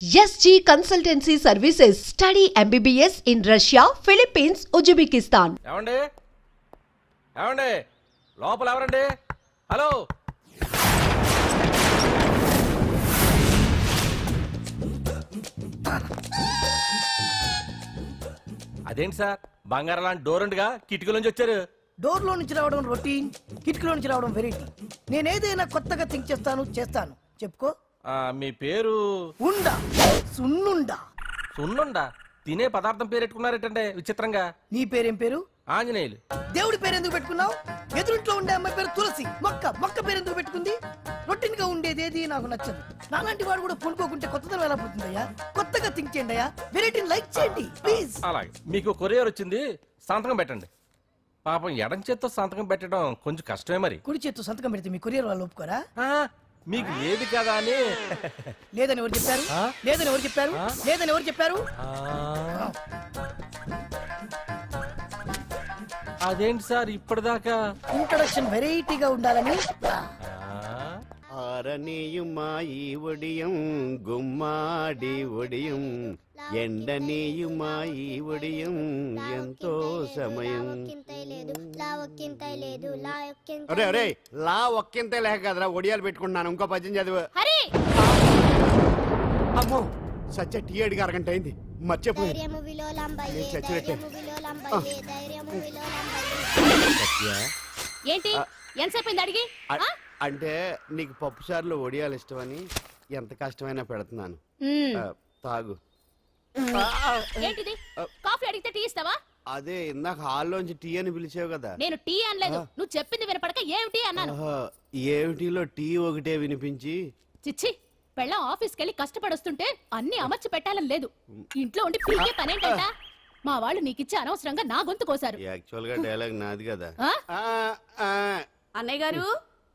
SG Consultancy Services. Study MBBS in Russia, Philippines, Uzbekistan. ఏమండి ఏమండి లోపల ఎవరండి? హలో అదేంటి సార్ బంగారం లాంటి డోర్ ఉండగా కిటికీ నుంచి వచ్చారు? డోర్ లో నుంచి రావడం రొటీన్, కిటికీలో నుంచి రావడం వెరైటీ. నేనేదైనా కొత్తగా థింక్ చేస్తాను. చెప్పుకో. మీ పేరు? ఉండా, సున్నుండా. సున్నుండా? తినే పదార్థం పేరు పెట్టుకున్నారేటండి విచిత్రంగా. నీ పేరేం పేరు? ఆంజనేయులు. దేవుడి పేరు ఎందుకు పెట్టుకున్నావు? ఎదురింట్లో ఉండే అమ్మాయి పేరు తులసి. మొక్క పేరు ఎందుకు పెట్టుకుంది? రొటీన్ గా ఉండేదేది నాకు నచ్చదు. నాలాంటి వాడు కూడా పూనుకోకుంటే కొత్తదనం ఎలా పోతుందయ్యా? కొత్తగా థింక్ చేయండి అయ్యా. వెరైటీని లైక్ చేయండి ప్లీజ్. అలాగే. మీకు కొరియర్ వచ్చింది, సంతకం పెట్టండి. పాపం ఎడం చేత్తో సంతకం పెట్టడం కొంచెం కష్టమే. మరి కుడి చేత్తో సంతకం పెడితే మీ కొరియర్ వాళ్ళు ఒప్పుకోరా? మీకు లేదు కదా అని. లేదని ఎవరు చెప్పారు? లేదని ఎవరు చెప్పారు? అదేంటి సార్ ఇప్పటిదాకా ఇంట్రడక్షన్ వెరైటీగా ఉండాలని. ఆరనీయుమాయి ఒడియం గుమ్మాడి ఒడియం ఎండనీయుమాయి ఒడియం ఎంతో సమయం. అరే అరే లా ఒక్కింతే లేక కదరా ఒడియాలు పెట్టుకుంటున్నాను. ఇంకో పద్యం చదివు. అమ్మో సత్య టీ అడిగి అరగంట అయింది, మర్చిపోయింది. ఏంటి ఎంతసేపు అడిగి? అంటే నీకు పప్పు సార్లు ఒడియాలు ఇష్టమని ఎంత కష్టమైనా పెడుతున్నాను, తాగు. ఏంటిది? కాఫీ అడిగితే టీ ఇస్తావా? అదే ఇందాక హాల్లోంచి టీ అని పిలిచావు కదా. నేను టీ అనలేదు, నువ్వు చెప్పింది వినపడక ఏమిటి అన్నాను. ఏమిటిలో టీ ఒకటే వినిపించి. చిచ్చి, పెళ్ళం ఆఫీస్కి వెళ్ళి కష్టపడొస్తుంటే అన్ని అమర్చి పెట్టాలని లేదు. ఇంట్లో ఉండి పీకే పనేంటంట. మా వాళ్ళు నీకిచ్చే అనవసరంగా నా గొంతు కోసారు. యాక్చువల్ గా డైలాగ్ నాది కదా. అన్నయ్య గారు,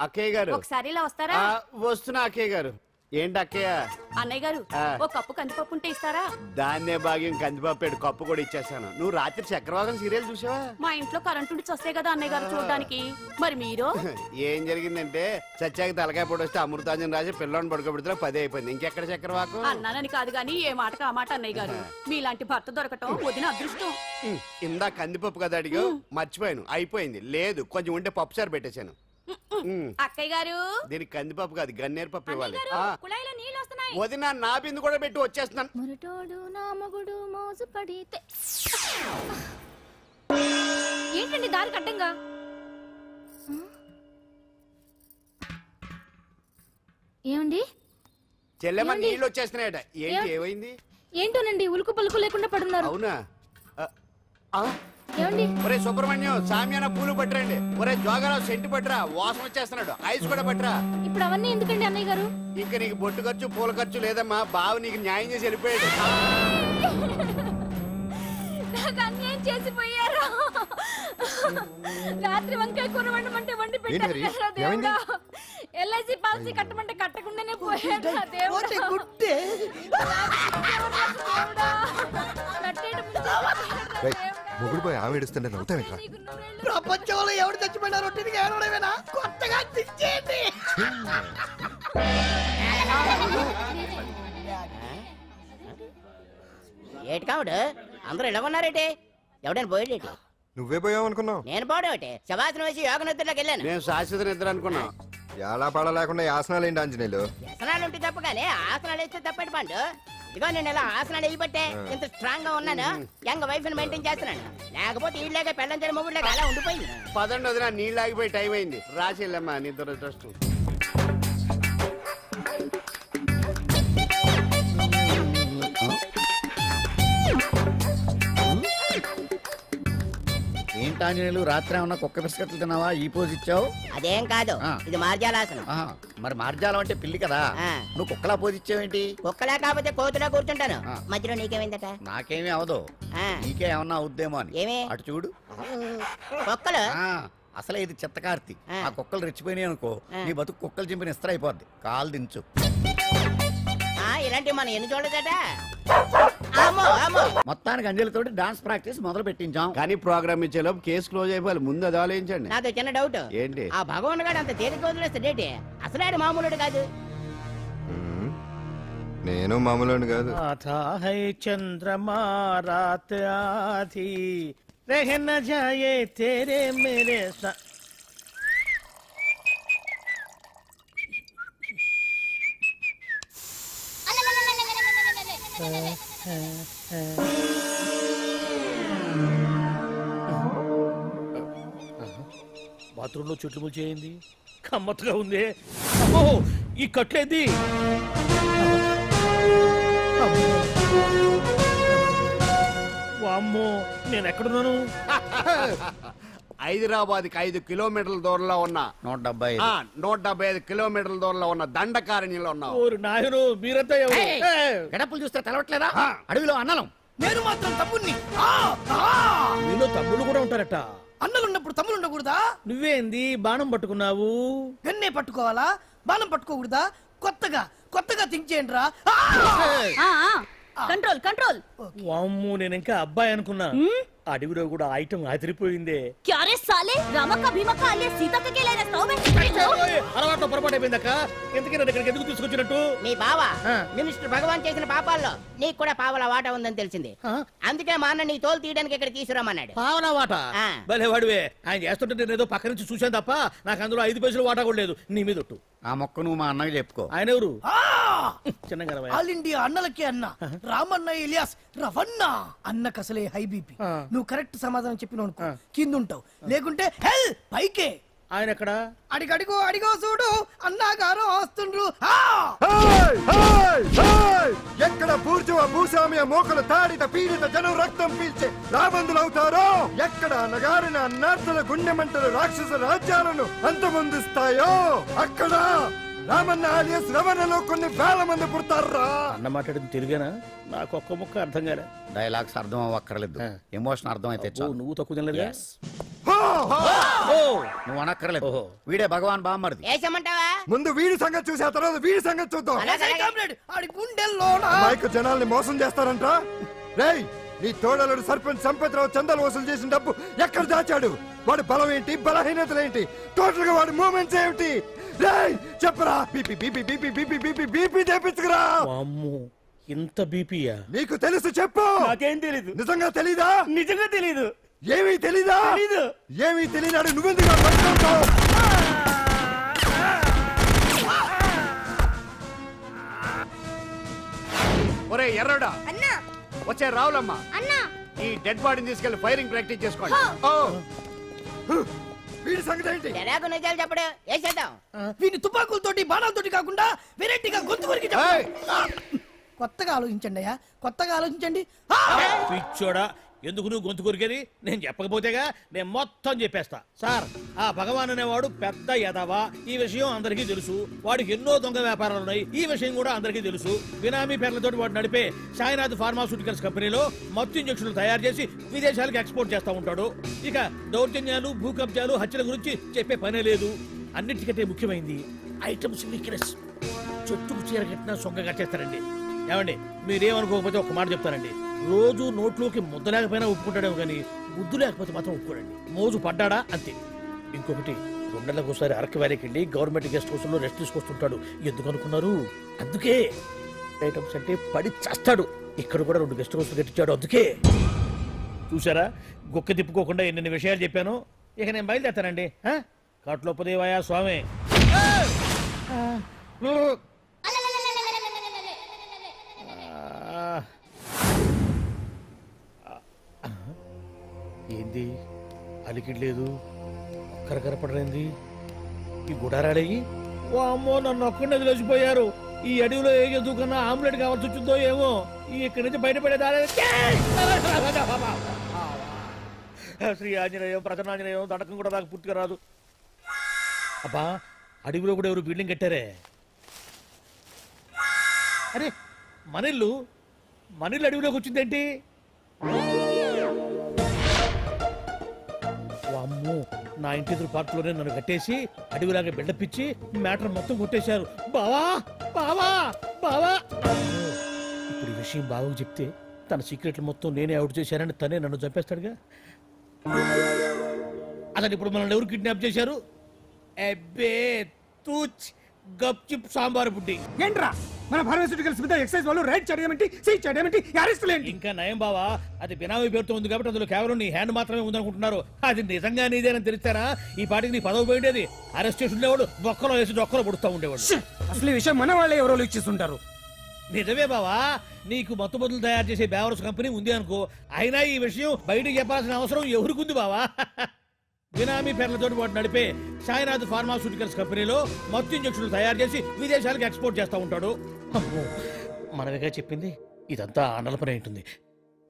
అక్కయ్య గారు ఒకసారి ఇలా వస్తారా? వస్తున్నా అక్కయ్య గారు. ఏంటి అక్కయ్య? అన్నయ్య గారు ఒక కప్పు కందిపప్పు ఉంటే ఇస్తారా? దాన్నే భాగ్యం కందిపప్పు కప్పు కూడా ఇచ్చేసాను. నువ్వు రాత్రి చక్రవాకం సీరియల్ చూసావా? మా ఇంట్లో కరెంటు ఉండి వస్తే కదా అన్నయ్య గారు చూడడానికి. మరి మీరు? ఏం జరిగిందంటే సత్యాకి తలకాయ పొడి వస్తే అమృతాంజన్ రాసి పిల్లని పడుకోబెడితే 10 అయిపోయింది. ఇంకెక్కడ చక్రవాకం? అన్నానని కాదు గానీ ఏ మాటకు ఆ మాట అన్నయ్య గారు. మీలాంటి భర్త దొరకటం వదిన అదృష్టం. ఇందా కందిపప్పు కదా అడిగా, మర్చిపోయాను. అయిపోయింది. లేదు కొంచెం ఉంటే పప్పు సార్ పెట్టేశాను. అక్కయ్య గారు దీనికి కందిపప్పు కాదు గన్నేరు పప్పు ఇవ్వాలి. కుళాయిలో నీళ్ళు వస్తున్నాయి. వదిన నా బిందు కూడా పెట్టి వచ్చేస్తున్నాను. మురటోడు నా మగుడు మోసు పడితే. ఏంటండి దారి కట్టంగా? ఏమండి చెల్లెమ్మ నీళ్ళు వచ్చేస్తున్నాయట. ఏంటి ఏమైంది? ఏంటోనండి ఉలుకు పలుకు లేకుండా పడున్నారు. అవునా? ఏమండి? ఒరే సుబ్రహ్మణ్యం సామ్యాన పూలు పట్టరండి. ఒరే జోగరావు సెంటు పట్టరా, వాసన వచ్చేస్తున్నాడు. ఐస్ కూడా పట్టరా. ఇప్పుడు అవన్నీ ఎందుకండి అన్నయ్య గారు? ఇంకా నీకు బొట్టు ఖర్చు పూల ఖర్చు లేదమ్మా. బావ నీకు న్యాయం చేసి వెళ్ళిపోయాడు. నాకు అన్యాయం చేసిపోయారు. రాత్రి వంకాయ కూర వండమంటే వండి పెట్టారు. ఎల్ఐసి పాలసీ కట్టమంటే కట్టకుండానే పోయాడు. మొగుడు పోయి ఆమె ఏడుస్తుంటే నవ్వుతావేంట్రా? ప్రపంచంలో ఎవరు చచ్చిపోయినా రొట్టెని ఏడవడమేనా? కొత్తగా థింక్ చేయండి. ఏటి కావుడు అందరూ ఇలా ఉన్నారేటి? ఎవడైనా పోయేటి? నువ్వే పోయావు అనుకున్నావు. నేను పోవడం శవాసనం వేసి యోగ నిద్రలోకి వెళ్ళాను. నేను శాశ్వత నిద్ర అనుకున్నా. ఎలా పడ లేకుండా ఆసనాలు ఏంటి ఆంజనేయులు? వ్యసనాలు ఉంటే తప్ప కానీ ఆసనాలు వేస్తే తప్పటి పండు. ఇదిగో నేను ఇలా ఆసనాలు వేయబట్టే ఇంత స్ట్రాంగ్ గా ఉన్నాను. యంగ్ వైఫ్ ని మెయింటైన్ చేస్తున్నాను. లేకపోతే ఈళ్ళగా పెళ్ళంచని మొగుళ్ళగా అలా ఉండిపోయింది. పదండి వదిన, నీళ్ళు ఆగిపోయి టైం అయింది. రాసి వెళ్ళమ్మా నిద్ర ట్రస్ట్. ఏంటాంజనేయులు రాత్రి ఏమన్నా కుక్క బిస్కెట్లు తిన్నావా? ఈ పోజ్ ఇచ్చావు. అదేం కాదు, ఇది మార్జాలాసనం. మరి మార్జాలం అంటే పిల్లి కదా, నువ్వు కుక్కలా పోజ్ ఇచ్చావేంటి? కుక్కలా కాకపోతే కోతులా కూర్చుంటాను. మధ్యలో నీకేమైందట? నాకేమీ అవదు, నీకే ఏమన్నా అవుద్దేమో అని. ఏమే అటు చూడు. కుక్కలు అసలే ఇది చిత్తకార్తి. ఆ కుక్కలు రెచ్చిపోయినాయి అనుకో, నీ బతుకు కుక్కలు చింపిన ఇస్త్ర అయిపోద్ది. కాలు దించు. ఇలాంటివి మనం ఎన్ని చూడదట. మొత్తానికి అంజలితో డాన్స్ ప్రాక్టీస్ మొదలు పెట్టించాం. కానీ ప్రోగ్రామ్ ఇచ్చేలోపు కేసు క్లోజ్ అయిపోవాలి. ముందు అది ఆలోచించండి. నాతో చిన్న డౌట్. ఏంటి? ఆ భగవాన్ గారు అంత తేలిక వదిలేస్తాడేటి? అసలు ఆడు మామూలుడు కాదు. నేను మామూలు కాదు. आता है चंद्रमा रात आधी रह न जाए तेरे मेरे साथ. బాత్రూంలో చెట్లు ముల్చేయింది, కమ్మత్తుగా ఉంది. అమ్మో, ఈ కట్లేంది? వామ్మో, నేను ఎక్కడున్నాను? హైదరాబాద్కి 5 కిలోమీటర్ల దూరంలో ఉన్న 175 కిలోమీటర్ల దూరంలో ఉన్న దండకారణ్యంలో ఉన్నావు. ఓరు నాయను, మీరంతా ఎవరు? గడపలు చూస్తే తెలవట్లేదా? అడవిలో అన్నలం. నేను మాత్రం తమ్ముణ్ణి. మీలో తమ్ముళ్ళు కూడా ఉంటారట. అన్నలున్నప్పుడు తమ్ముడు ఉండకూడదా? నువ్వేంది బాణం పట్టుకున్నావు? గన్నే పట్టుకోవాలా, బాణం పట్టుకోకూడదా? కొత్తగా థింక్ చేయండి రా. Control control. వామ్మో, నేను ఇంకా అబ్బాయి అనుకున్నా. అడవిలో కూడా ఐటమ్ అదిరిపోయిందే. క్యారే సాలే, రమక భీమక అలియా సీతక్క కేలే రస్తావు మే. అలవాట్లో పొరపాటు అయిపోయిందక్క. ఎందుకు నన్ను ఇక్కడికి ఎందుకు తీసుకొచ్చినట్టు? మీ బావ మినిస్టర్ భగవాన్ చేసిన పాపాల్లో నీకు కూడా పావల వాటా ఉందని తెలిసింది. అందుకే మా అన్న నీ తోలు తీయడానికి ఇక్కడ తీసుకురామన్నాడు. పావనా వాటా? భలే వాడివే. ఆయన చేస్తుంటే నేను ఏదో పక్క నుంచి చూశాను తప్ప నాకు అందులో 5 పైసలు వాటా కూడా లేదు. నీ మీద ఒట్టు. ఆ మొక్క నువ్వు మా అన్నకి చెప్పుకో. ఆయన ఎవరు? చిన్నగా ఆల్ ఇండియా అన్నలకే అన్న రామన్న ఇలియాస్ రవన్న. అన్నకు అసలే హై బీపీ. నువ్వు కరెక్ట్ సమాధానం చెప్పిన కింద ఉంటావు, లేకుంటే హెల్ పైకే. ఆయన ఎక్కడ? అడిగో చూడు, అన్నగారు వస్తుండ్రు. ఎక్కడ బూర్జువ భూస్వామ్య మోకలు తాడిత పీడిత జనం రక్తం పీల్చే రాబందులవుతారో, ఎక్కడ నగారిన అన్నార్థుల గుండె మంటలు రాక్షస రాజ్యాలను అంతమొందిస్తాయో, అక్కడ రామన్న ఆలియస్ రవణలో కొన్ని వేల మంది పుడతారా. అన్న మాట్లాడింది తెలుగేనా? నాకు ఒక్క ముక్క అర్థం కాలే. డైలాగ్స్ అర్థం అవ్వక్కర్లేదు, ఎమోషన్ అర్థం అయితే చాలు. నువ్వు తక్కువ తినలేదు. నువ్వు అనక్కర్లేదు. వీడే భగవాన్ బామ్మర్ది. ఏసమంటావా? ముందు వీడి సంగతి చూసి ఆ తర్వాత వీడి సంగతి చూద్దాం. మైకు జనాల్ని మోసం చేస్తారంట. రేయ్, నీ తోడలుడు సర్పంచ్ సంపత్రావు చందాలు వసూలు చేసిన డబ్బు ఎక్కడ దాచాడు? వాడి బలం ఏంటి, బలహీనతలు ఏంటి, టోటల్ గా వాడి మూమెంట్స్ ఏమిటి? రేయ్ చెప్పరా. BP BP BP BP BP BP చేపించుకురా. ఇంత బీపీయా? నీకు తెలుసు చెప్పు. నాకేం తెలీదు. నిజంగా తెలీదా? నిజంగా తెలీదు. ఏమీ తెలీదా? తెలీదు. ఏమీ తెలియనాడు నువ్వెందుకు పట్టుకుంటావు? ఒరే ఎర్రడా, అన్నా వచ్చే రావులమ్మ, అన్నా ఈ డెడ్ బాడీని తీసుకెళ్లి ఫైరింగ్ ప్రాక్టీస్ చేసుకోండి. వీడి సంగతి ఏంటి? ఎలాగో నిజాలు చెప్పడు. వేసేద్దాం. వీని తుపాకులతోటి బాణాలతోటి కాకుండా వెరైటీగా గొంతు వరకు కొత్తగా ఆలోచించండి అయ్యా, కొత్తగా ఆలోచించండి. పిచ్చోడా, ఎందుకు నువ్వు గొంతు కొరికేది? నేను చెప్పకపోతేగా నేను మొత్తం చెప్పేస్తా. సార్, ఆ భగవాన్ అనేవాడు పెద్ద యదవ. ఈ విషయం అందరికీ తెలుసు. వాడికి ఎన్నో దొంగ వ్యాపారాలు ఉన్నాయి. ఈ విషయం కూడా అందరికీ తెలుసు. బినామీ పేర్లతోటి వాడు నడిపే సాయినాథ్ ఫార్మాస్యూటికల్స్ కంపెనీలో మత్తు ఇంజక్షన్లు తయారు చేసి విదేశాలకు ఎక్స్పోర్ట్ చేస్తా ఉంటాడు. ఇక దౌర్జన్యాలు, భూ కబ్జాలు, హత్యల గురించి చెప్పే పనే లేదు. అన్నిటికంటే ముఖ్యమైనది ఐటమ్స్ వీక్నెస్. చెట్టుకు చీర కట్టినా సొంగ కట్టేస్తారండి. ఏమండి, మీరేమనుకోకపోతే ఒక మాట చెప్తానండి. రోజు నోట్లోకి ముద్ద లేకపోయినా ఒప్పుకుంటాడేమో కానీ ముద్దు లేకపోతే మాత్రం ఒప్పుకోడండి. మోజు పడ్డాడా అంతే. ఇంకొకటి, 2 నెలలకు ఒకసారి అరకు వ్యాలీకి వెళ్ళి గవర్నమెంట్ గెస్ట్ హౌస్ లో రెస్ట్ తీసుకొస్తుంటాడు. ఎందుకు అనుకున్నారు? అందుకే. ఐటమ్స్ అంటే పడి చేస్తాడు. ఇక్కడ కూడా 2 గెస్ట్ హౌస్ కట్టించాడు. అందుకే. చూసారా, గుక్క తిప్పుకోకుండా ఎన్ని విషయాలు చెప్పాను. ఇక నేను బయలుదేరుతానండి. కాట్లోపదేవాయా స్వామి. ఏంది అలికిడ్ లేదు, కరకరపడలేంది ఈ గుడారాడయ్యి? ఓ అమ్మో, నన్ను ఒక్కడిని వదిలేసిపోయారు. ఈ అడవిలో ఏ జంతువుకన్నా ఆమ్లెట్ కావాల్సి వచ్చిందో ఏమో. ఇక్కడి నుంచి బయటపడేదారే. శ్రీ ఆంజనేయం, ప్రసన్నాంజనేయం, దడకం కూడా నాకు పూర్తిగా రాదు. అబ్బా, అడవిలో కూడా ఎవరు బిల్డింగ్ కట్టారే? అరే, మనిల్లు అడవిలోకి వచ్చిందేంటి? అమ్మో, నా ఇంటి ఎదురు పార్కులోనే నన్ను కట్టేసి అడవిలాగా బిల్డపిచ్చి మ్యాటర్ మొత్తం కొట్టేశారు. బావా బావా బావా. ఇప్పుడు ఈ విషయం బావకు చెప్తే తన సీక్రెట్లు మొత్తం నేనే అవుట్ చేశానని తనే నన్ను చంపేస్తాడుగా. అసలు ఇప్పుడు మనల్ని ఎవరు కిడ్నాప్ చేశారు? అబ్బే తూచ్ గప్ చిప్ సాంబార్ బుడ్డి. ఏంట్రా మన ఫార్మాస్యూటికల్స్ మీద ఎక్సైజ్ వాళ్ళు రైడ్ చేయడమేంటి, సీజ్ చేయడమేంటి, అరెస్ట్ లేంటి? ఇంకా నయం బావా, అది బినామీ పేరుతో ఉంది కాబట్టి అందులో కేవలం నీ హ్యాండ్ మాత్రమే ఉందనుకుంటున్నారు. అది నిజంగా నీదేనని తెలిస్తారా ఈ పాటికి నీ పదవి పోయిండేది. అరెస్ట్ చేసి ఉండేవాడు, బొక్కలో వేసి డొక్కలో పుడుతూ ఉండేవాడు. అసలు ఈ విషయం మన వాళ్ళే ఎవరో ఇచ్చేస్తుంటారు. నిజమే బావా, నీకు మత్తు మందులు తయారు చేసే బేవర్స్ కంపెనీ ఉంది అనుకో, అయినా ఈ విషయం బయటకు చెప్పాల్సిన అవసరం ఎవరికుంది బావా? బినామీ పేర్లతో వాడు నడిపే సాయినాథ్ ఫార్మాస్యూటికల్స్ కంపెనీలో మత్తు ఇంజక్షన్లు తయారు చేసి విదేశాలకు ఎక్స్పోర్ట్ చేస్తూ ఉంటాడు. అమ్మో, మనమేగా చెప్పింది, ఇదంతా ఆండల పని ఉంటుంది.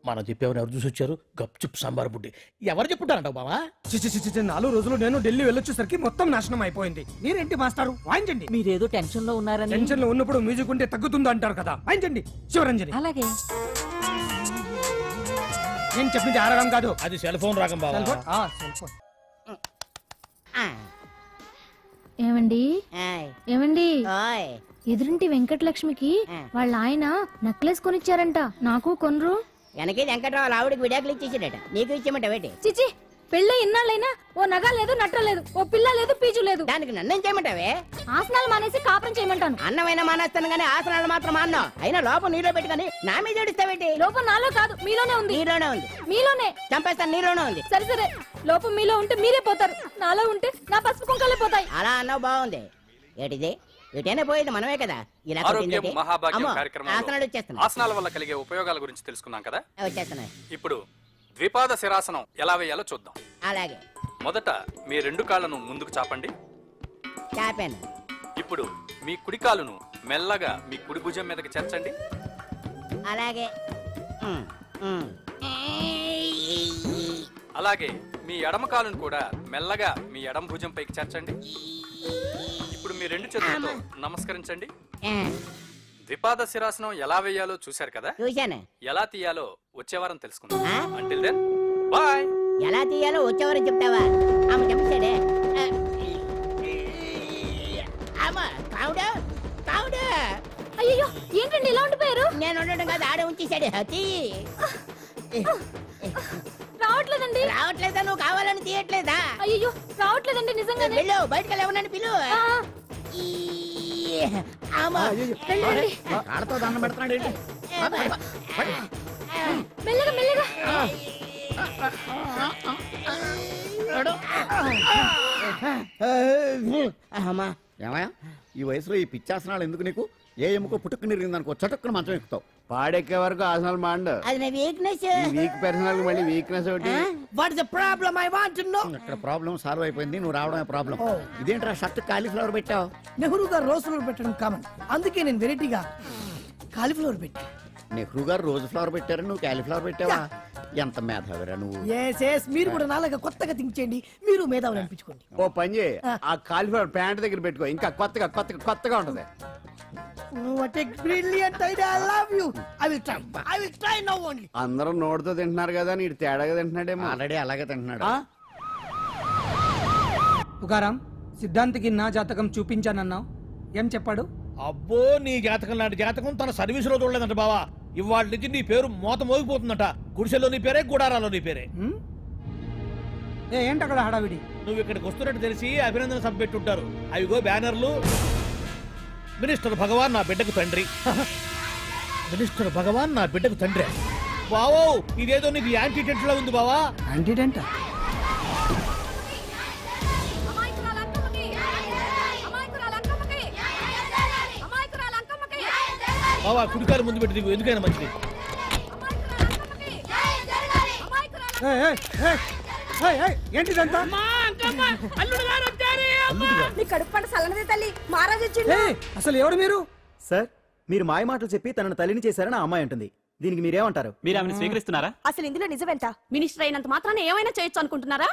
మనం చెప్పేవని ఎవరు చూసి వచ్చారు? గప్చుప్ సాంబార్ బుడ్డి. ఎవరు చెప్పుంటారంట బావా? 4 రోజులు నేను ఢిల్లీ వెళ్ళొచ్చేసరికి మొత్తం నాశనం అయిపోయింది. మీరేంటి మాస్టారు, వాయించండి. మీరేదో టెన్షన్ లో ఉన్నారని. టెన్షన్ లో ఉన్నప్పుడు మ్యూజిక్ ఉంటే తగ్గుతుంది అంటారు కదా, వాయించండి శివరంజని. అలాగే. నేను చెప్పింది ఆ రాగం కాదు, అది సెల్ ఫోన్ రాగం బావా. Cell phone. ఏమండి ఆయ్. ఏమండి ఓయ్. ఎదురింటి వెంకటలక్ష్మికి వాళ్ళ ఆయన నెక్లెస్ కొనిచ్చారంట, నాకు కొనరు. వెనకే వెంకట్రావు ఆవిడకి విడాకులు ఇచ్చేసాడట, నీకు ఇచ్చేమంటావేటి? చిచి, పెళ్ళి ఇన్నాళ్ళైనా ఓ నగ లేదు, నట్ట లేదు, ఓ పిల్ల లేదు, పీచు లేదు. దానికి నన్ను ఏం చేయమంటావే? ఆసనాలు మానేసి కాపురం చేయమంటాను. అన్నమైనా మానేస్తాను గానీ ఆసనాలు మాత్రం మాన్నా. అయినా లోపం నీలో పెట్టుకొని నా మీద ఏడుస్తావేటి? లోపం నాలో కాదు, మీలోనే ఉంది. నీలోనే ఉంది. మీలోనే చంపేస్తాను, నీలోనే ఉంది. సరే సరే, లోపం మీలో ఉంటే మీరే పోతారు, నాలో ఉంటే నా పసుపు కుంకాలే పోతాయి. అలా అన్నావు, బాగుంది. ఏటిది? ఎటైనా పోయేది మనమే కదా. ఇలా ఆరోగ్యం మహాభాగ్యం అమ్మో, కార్యక్రమంలో ఆసనాలు వచ్చేస్తున్నాయి. ఆసనాల వల్ల కలిగే ఉపయోగాల గురించి తెలుసుకున్నాం కదా. వచ్చేస్తున్నాయి. ఇప్పుడు ద్విపాద శిరాసనం ఎలా వేయాలో చూద్దాం. అలాగే. మొదట మీ 2 కాళ్ళను ముందుకు చాపండి. చాపాను. ఇప్పుడు మీ కుడి కాలును మెల్లగా మీ కుడి భుజం మీదకి చేర్చండి. అలాగే. అలాగే మీ ఎడమ కాలును కూడా మెల్లగా మీ ఎడమ భుజం పైకి చేర్చండి. ఇప్పుడు మీ 2 చేతులతో నమస్కరించండి. ద్విపాద శిరాసనం ఎలా వేయాలో చూశారు కదా. చూశాను. ఎలా తీయాలో వచ్చే వారం తెలుసుకుందాం. Until then bye. ఎలా తీయాలో వచ్చేవారని చెప్తావా? ఆమె చెప్పాడే. అయ్యో, ఏంటండి ఇలా ఉండిపోయారు? నేను ఉండడం కాదు, ఆడే ఉంచేశాడు. హతి రావట్లేదండి. రావట్లేదా? నువ్వు కావాలని తీయట్లేదా? అయ్యో, రావట్లేదండి నిజంగా. వెళ్ళు, బయటకు వెళ్ళవనండి, పిలు. కాళ్ళతో దండం పెడుతున్నాడు ఏంటి? మెల్లగా మెల్లగా. ఏమయ్యా, ఈ వయసులో ఈ పిచ్చాసనాలు ఎందుకు నీకు? ఏ ఎముకో పుట్టుకు నిరిగిందనుకో చటుక్కున మంచం ఎక్కుతావు. పాడెక్కే వరకు ఆసనాలు మాండు. అది నా వీక్నెస్. వీక్ పర్సనల్ మళ్ళీ వీక్నెస్ ఒకటి. What is the problem? I want to know. ఇక్కడ ప్రాబ్లం సాల్వ్ అయిపోయింది, నువ్వు రావడమే ప్రాబ్లం. ఇదేంట్రా షర్ట్ కాలీఫ్లవర్ పెట్టావు? నెహ్రూ గారు రోజ్ ఫ్లవర్ పెట్టడం కామన్, అందుకే నేను వెరైటీగా కాలీఫ్లవర్ పెట్టా. నెహ్రూ గారు రోజు ఫ్లవర్ పెట్టారు, నువ్వు కాలీఫ్లవర్ పెట్టావా? ఎంత మేధావిరా నువ్వు. మీరు కూడా నాలాగా కొత్తగా థింక్ చేయండి, మీరు మేధావులు అనిపించుకోండి. ఓ పని చేయి, ఆ కాలీఫ్లవర్ ప్యాంట్ దగ్గర పెట్టుకో, ఇంకా కొత్తగా ఉంటది. What a brilliant idea! I love you. I will try now only. అందరూ నోటితో తింటున్నారు కదా, నీడు తేడాగా తింటున్నాడేమో. ఆల్రెడీ అలాగే తింటున్నాడు. తుకారాం, సిద్ధాంతికి నా జాతకం చూపించానన్నావు, ఏం చెప్పాడు? అబ్బో, నీ జాతకం లాంటి జాతకం తన సర్వీసులో చూడలేదంట బావా. ఇవాళ నుంచి నీ పేరు మోత మోగిపోతుందట. గుడిసెలో నీ పేరే, గుడారాలో నీ పేరే. ఏంటి అక్కడ హడావిడి? నువ్వు ఇక్కడికి వస్తున్నట్టు తెలిసి అభినందన సభ పెట్టుంటారు. అవిగో బ్యానర్లు. మినిస్టర్ భగవాన్ నా బిడ్డకు తండ్రి. మినిస్టర్ భగవాన్ నా బిడ్డకు తండ్రి. బావో, ఇదేదో నీకు యాంటీటెంట్ లా ఉంది బావా. యాంటీటెంట్? బావా, కుడికారు ముందు పెట్టి దిగు, ఎందుకైనా మంచిది. ఏంటిదంతా? అసలు ఎవరు మీరు? సార్, మీరు మాయ మాటలు చెప్పి తనను తల్లిని చేశారని ఆ అమ్మాయి అంటుంది. దీనికి మీరేమంటారు? మీరు ఆమెను స్వీకరిస్తున్నారా? అసలు ఇందులో నిజమేంట? మినిస్టర్ అయినంత మాత్రాన ఏమైనా చేయొచ్చు అనుకుంటున్నారా?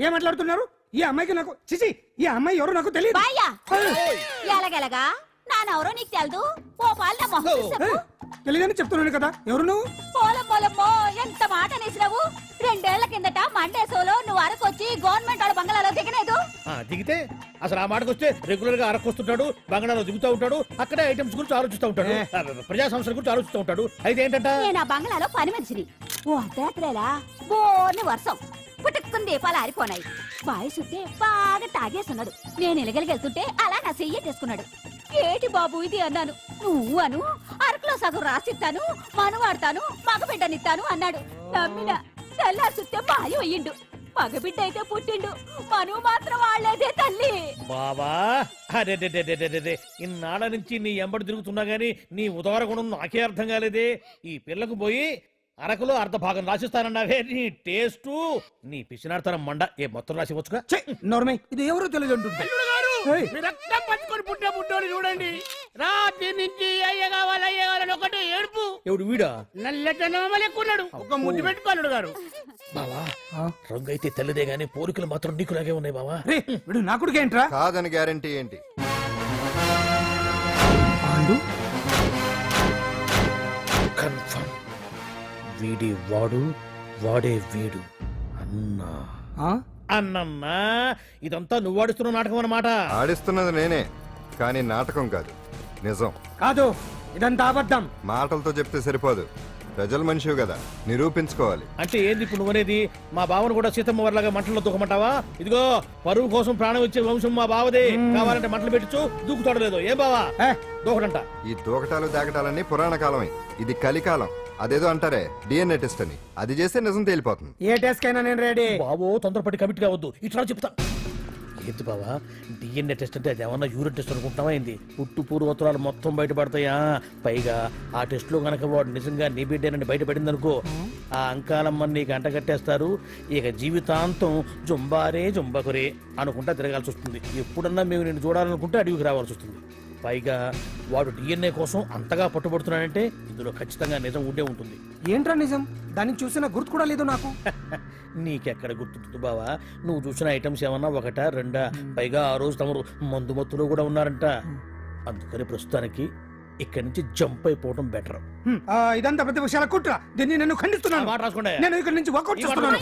ఏం మాట్లాడుతున్నారు? ఈ అమ్మాయికి నాకు చిచి, ఈ అమ్మాయి ఎవరు నాకు తెలియదు. ఎలాగెలగా నానెవరో నీకు తెలదు. ఓ పాల తెలియదని చెప్తున్నాను కదా, ఎవరు నువ్వు? పోలమ్మో, ఎంత మాట అనేసినావు. 2 ఏళ్ల కిందట మండే సోలో నువ్వు అరకొచ్చి గవర్నమెంట్ వాళ్ళ బంగ్లాలో దిగలేదు. దిగితే అసలు ఆ మాటకు వస్తే రెగ్యులర్ గా అరకొస్తుంటాడు, బంగాళాలో దిగుతూ ఉంటాడు, అక్కడే ఐటమ్స్ గురించి ఆలోచిస్తూ ఉంటాడు, ప్రజా సంస్థల గురించి ఆలోచిస్తూ ఉంటాడు. అయితే ఏంటంటే నేను ఆ బంగ్లాలో పని మనిషిని. ఓ అర్ధరాత్రేలా బోర్ని వర్షం పుట్టుకుని దీపాలు ఆరిపోనాయి. బాయ్ సుట్టే బాగా తాగేస్తున్నాడు. నేను ఎలగలిగెళ్తుంటే అలా నా చెయ్యి తీసుకున్నాడు. ఏటి బాబు ఇది అన్నాను. నువ్వు అను అరకులో సగం రాసిస్తాను, మనవాడతాను, మగబిడ్డనిస్తాను అన్నాడు. నమ్మిన తెల్లారి చూస్తే మాయం అయ్యిండు. మగబిడ్డ అయితే పుట్టిండు, మనువు మాత్రం వాళ్ళేదే తల్లి. బాబా అరే ఇన్నాళ్ళ నుంచి నీ ఎంబడి తిరుగుతున్నా గానీ నీ ఉదార గుణం నాకే అర్థం కాలేదే. ఈ పిల్లకు పోయి అరకులో అర్ధ భాగం రాసిస్తానన్నావే, నీ టేస్టు నీ పిచ్చినాడతనం మండ. ఏ మొత్తం రాసి వచ్చుగా నోర్మై ఇది ఎవరో తెలియదు అంటుంది. రక్తం పంచుకొని పుట్టే పుట్టోడు చూడండి. రాత్రి నుంచి అయ్య కావాలని ఒకటి ఏడుపు. ఎవడు వీడా? నల్లెక్కున్నాడు, ఒక ముద్దు పెట్టుకోన్నాడు గారు. బావా రంగు అయితే తెల్లదే గానీ పోలికలు మాత్రం నీకులాగే ఉన్నాయి బావా. వీడు నా కొడుకు ఏంట్రా? కాదని గ్యారంటీ ఏంటి? కన్ఫర్మ్ వీడి వాడు, వాడే వీడు. అన్నా అన్నన్నా ఇదంతా నువ్వు ఆడిస్తున్న నాటకం అన్నమాట. ఆడిస్తున్నది నేనే, కానీ నాటకం కాదు, నిజం. కాదు, ఇదంతా అబద్ధం. మాటలతో చెప్తే సరిపోదు, ప్రజల మనిషివి కదా, నిరూపించుకోవాలి. అంటే ఏంది ఇప్పుడు నువ్వనేది? మా బావను కూడా సీతమ్మ వారిలాగా మంటల్లో దూకమంటావా? ఇదిగో పరువు కోసం ప్రాణం ఇచ్చే వంశం మా బావదే. కావాలంటే మంటలు పెట్టచ్చు, దూకుతాడు లేదు. ఏం బావా దూకడంట? ఈ దూకటాలు దాకటాలన్నీ పురాణ కాలమే, ఇది కలికాలం. అదేదో అంటారే డిఎన్ఏ టెస్ట్ అని, అది చేస్తే నిజం తేలిపోతుంది. ఏ టెస్ట్ కైనా నేను రెడీ. బావో తొందరపడి కమిట్ కావద్దు, ఇట్లా చెప్తా. ఏంటి బావా డిఎన్ఏ టెస్ట్ అంటే అది ఏమన్నా యూరిన్ టెస్ట్ అనుకుంటున్నావా ఏంది? పుట్టు పూర్వోత్తరాలు మొత్తం బయటపడతాయా? పైగా ఆ టెస్ట్ లో గనక వాడు నిజంగా నీ బిడ్డేనని బయటపడింది అనుకో, ఆ అంకాలమ్మ నీకు అంటగట్టేస్తారు. ఇక జీవితాంతం జుంబారే జుంబకురే అనుకుంటా తిరగాల్సి వస్తుంది. ఎప్పుడన్నా మేము నేను చూడాలనుకుంటే అడవికి రావాల్సి వస్తుంది. పైగా వాడు డిఎన్ఏ కోసం అంతగా పట్టుబడుతున్నాడంటే ఇందులో ఖచ్చితంగా నిజం ఉండే ఉంటుంది. ఏంట్రా నిజం? దాన్ని చూసిన గుర్తు కూడా లేదు నాకు. నీకెక్కడ గుర్తుంటుంది బావా? నువ్వు చూసిన ఐటమ్స్ ఏమన్నా ఒకటా రెండా? పైగా ఆ రోజు తమరు మందు మత్తులో కూడా ఉన్నారంట. అందుకని ప్రస్తుతానికి ఇక్కడి నుంచి జంప్ అయిపోవడం బెటర్. ఇదంతా పెద్ద విషయాల కుట్ర. దీన్ని నేను ఖండిస్తున్నాను. మాట రాసుకోండి. నేను ఇక్కడి నుంచి వర్కౌట్ చేస్తున్నాను.